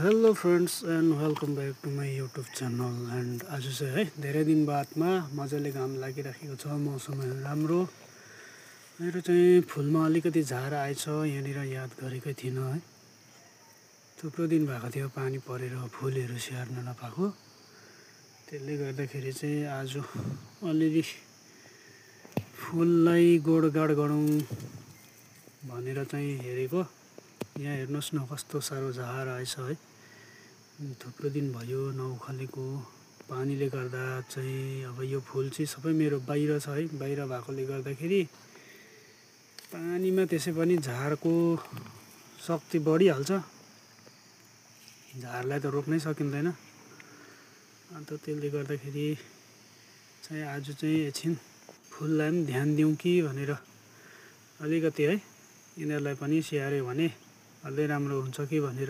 Hello friends and welcome back to my YouTube channel. And आज चाहिँ है धेरै दिन बादमा मजाले घाम लागिराखेको छ, मौसमहरू राम्रो। मेरो चाहिँ फुलमा अलिकति झार आएछ, यहाँनिर याद गरेकै थिइनँ है। थुप्रो दिन भएको थियो पानी परेर फुलहरू स्याहार्न नपाएको, त्यसले गर्दाखेरि चाहिँ आज अलिअलि फुललाई गोडगाड गरौँ भनेर चाहिँ हेरेको। यहाँ हेर्नुहोस् न कस्तो साह्रो झार आएछ है। थुप्रो दिन भयो नउखालेको, पानीले गर्दा चाहिँ अब यो फुल चाहिँ सबै मेरो बाहिर छ है। बाहिर भएकोले गर्दाखेरि पानीमा त्यसै पनि झारको शक्ति बढिहाल्छ, झारलाई त रोक्नै सकिँदैन। अन्त त्यसले गर्दाखेरि चाहिँ आज चाहिँ एकछिन फुललाई पनि ध्यान दिउँ कि भनेर अलिकति है यिनीहरूलाई पनि स्याहार्यो भने अझै राम्रो हुन्छ कि भनेर